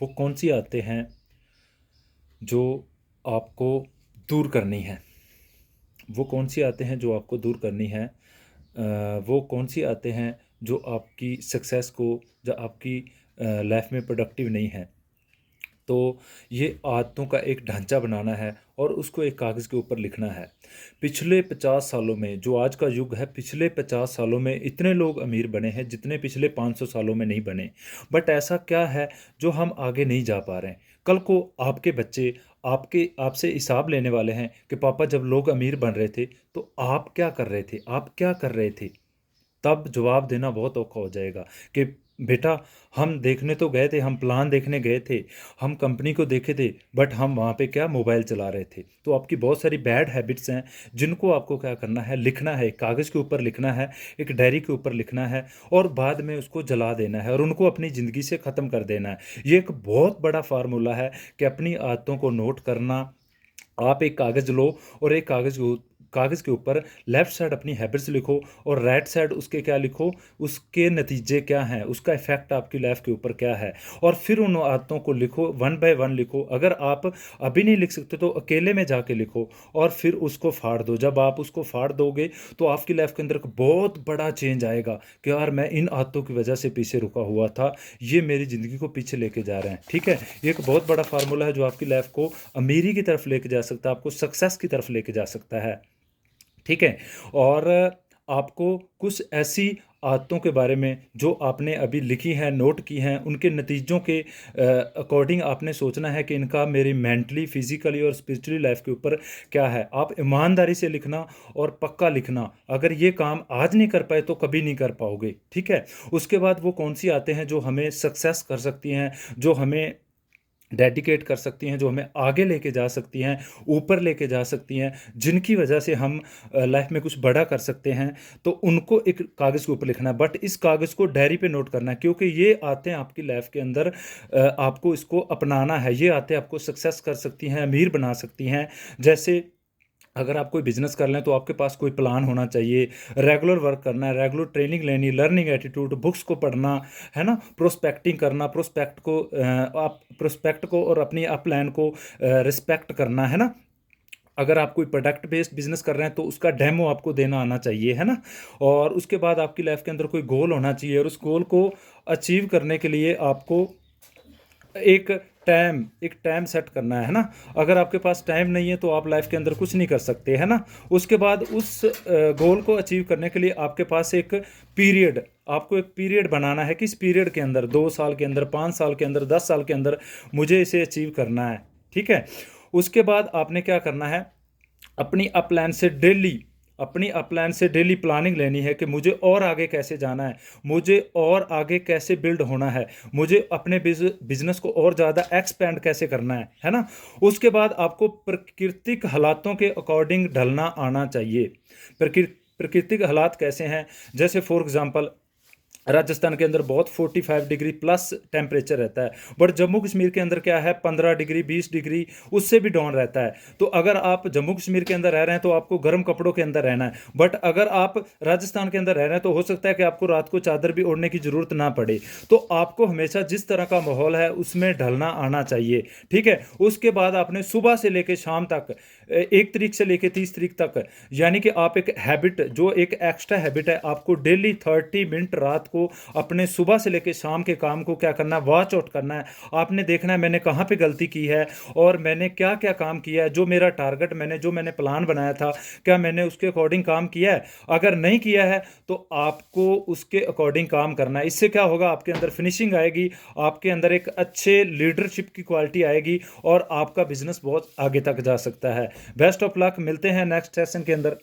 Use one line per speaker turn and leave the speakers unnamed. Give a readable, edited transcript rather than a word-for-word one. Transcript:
वो कौन सी आदतें हैं जो आपको दूर करनी है? वो कौन सी आदतें हैं जो आपको दूर करनी है? वो कौन सी आदतें हैं जो आपकी सक्सेस को, जो आपकी लाइफ में प्रोडक्टिव नहीं है? तो ये आदतों का एक ढांचा बनाना है और उसको एक कागज़ के ऊपर लिखना है। पिछले 50 सालों में, जो आज का युग है, पिछले 50 सालों में इतने लोग अमीर बने हैं जितने पिछले 500 सालों में नहीं बने। बट ऐसा क्या है जो हम आगे नहीं जा पा रहे हैं? कल को आपके बच्चे आपसे हिसाब लेने वाले हैं कि पापा जब लोग अमीर बन रहे थे तो आप क्या कर रहे थे? आप क्या कर रहे थे? तब जवाब देना बहुत औखा हो जाएगा कि बेटा, हम देखने तो गए थे, हम प्लान देखने गए थे, हम कंपनी को देखे थे, बट हम वहाँ पे क्या मोबाइल चला रहे थे। तो आपकी बहुत सारी बैड हैबिट्स हैं जिनको आपको क्या करना है, लिखना है, एक कागज़ के ऊपर लिखना है, एक डायरी के ऊपर लिखना है और बाद में उसको जला देना है और उनको अपनी ज़िंदगी से ख़त्म कर देना है। ये एक बहुत बड़ा फार्मूला है कि अपनी आदतों को नोट करना। आप एक कागज़ लो और एक कागज़ के ऊपर लेफ़्ट साइड अपनी हैबिट्स लिखो और राइट साइड उसके क्या लिखो, उसके नतीजे क्या हैं, उसका इफ़ेक्ट आपकी लाइफ के ऊपर क्या है। और फिर उन आदतों को लिखो, वन बाय वन लिखो। अगर आप अभी नहीं लिख सकते तो अकेले में जाके लिखो और फिर उसको फाड़ दो। जब आप उसको फाड़ दोगे तो आपकी लाइफ के अंदर एक बहुत बड़ा चेंज आएगा कि यार, मैं इन आदतों की वजह से पीछे रुका हुआ था, ये मेरी ज़िंदगी को पीछे लेके जा रहे हैं। ठीक है, ये एक बहुत बड़ा फार्मूला है जो आपकी लाइफ को अमीरी की तरफ लेके जा सकता है, आपको सक्सेस की तरफ लेके जा सकता है। ठीक है। और आपको कुछ ऐसी आदतों के बारे में जो आपने अभी लिखी हैं, नोट की हैं, उनके नतीजों के अकॉर्डिंग आपने सोचना है कि इनका मेरी मेंटली, फिजिकली और स्पिरिचुअली लाइफ के ऊपर क्या है। आप ईमानदारी से लिखना और पक्का लिखना। अगर ये काम आज नहीं कर पाए तो कभी नहीं कर पाओगे। ठीक है। उसके बाद वो कौन सी आदतें हैं जो हमें सक्सेस कर सकती हैं, जो हमें डेडिकेट कर सकती हैं, जो हमें आगे लेके जा सकती हैं, ऊपर लेके जा सकती हैं, जिनकी वजह से हम लाइफ में कुछ बड़ा कर सकते हैं। तो उनको एक कागज़ के ऊपर लिखना है, बट इस कागज़ को डायरी पे नोट करना है, क्योंकि ये आते हैं आपकी लाइफ के अंदर। आपको इसको अपनाना है। ये आते आपको सक्सेस कर सकती हैं, अमीर बना सकती हैं। जैसे अगर आप कोई बिजनेस कर लें तो आपके पास कोई प्लान होना चाहिए, रेगुलर वर्क करना है, रेगुलर ट्रेनिंग लेनी, लर्निंग एटीट्यूड, बुक्स को पढ़ना, है ना, प्रोस्पेक्टिंग करना, आप प्रोस्पेक्ट को और अपनी अप प्लान को रिस्पेक्ट करना, है ना। अगर आप कोई प्रोडक्ट बेस्ड बिजनेस कर रहे हैं तो उसका डेमो आपको देना आना चाहिए, है ना। और उसके बाद आपकी लाइफ के अंदर कोई गोल होना चाहिए और उस गोल को अचीव करने के लिए आपको एक टाइम सेट करना है ना। अगर आपके पास टाइम नहीं है तो आप लाइफ के अंदर कुछ नहीं कर सकते, है ना। उसके बाद उस गोल को अचीव करने के लिए आपके पास एक पीरियड, आपको एक पीरियड बनाना है कि इस पीरियड के अंदर 2 साल के अंदर, 5 साल के अंदर, 10 साल के अंदर मुझे इसे अचीव करना है। ठीक है। उसके बाद आपने क्या करना है, अपनी अपलाइन से डेली प्लानिंग लेनी है कि मुझे और आगे कैसे जाना है, मुझे और आगे कैसे बिल्ड होना है, मुझे अपने बिजनेस को और ज़्यादा एक्सपेंड कैसे करना है ना। उसके बाद आपको प्राकृतिक हालातों के अकॉर्डिंग ढलना आना चाहिए। प्राकृतिक हालात कैसे हैं, जैसे फॉर एग्जांपल राजस्थान के अंदर बहुत 45 डिग्री प्लस टेम्परेचर रहता है, बट जम्मू कश्मीर के अंदर क्या है, 15 डिग्री, 20 डिग्री, उससे भी डाउन रहता है। तो अगर आप जम्मू कश्मीर के अंदर रह रहे हैं तो आपको गर्म कपड़ों के अंदर रहना है, बट अगर आप राजस्थान के अंदर रह रहे हैं तो हो सकता है कि आपको रात को चादर भी ओढ़ने की ज़रूरत ना पड़े। तो आपको हमेशा जिस तरह का माहौल है उसमें ढलना आना चाहिए। ठीक है। उसके बाद आपने सुबह से लेकर शाम तक, 1 तारीख से लेकर 30 तारीख तक, यानी कि आप एक हैबिट, जो एक एक्स्ट्रा हैबिट है, आपको डेली 30 मिनट रात को अपने सुबह से लेकर शाम के काम को क्या करना है, वॉच आउट करना है। आपने देखना है मैंने कहाँ पे गलती की है और मैंने क्या क्या काम किया है, जो मेरा टारगेट, जो मैंने प्लान बनाया था, क्या मैंने उसके अकॉर्डिंग काम किया है। अगर नहीं किया है तो आपको उसके अकॉर्डिंग काम करना है। इससे क्या होगा, आपके अंदर फिनिशिंग आएगी, आपके अंदर एक अच्छे लीडरशिप की क्वालिटी आएगी और आपका बिजनेस बहुत आगे तक जा सकता है। बेस्ट ऑफ लक, मिलते हैं नेक्स्ट सेशन के अंदर।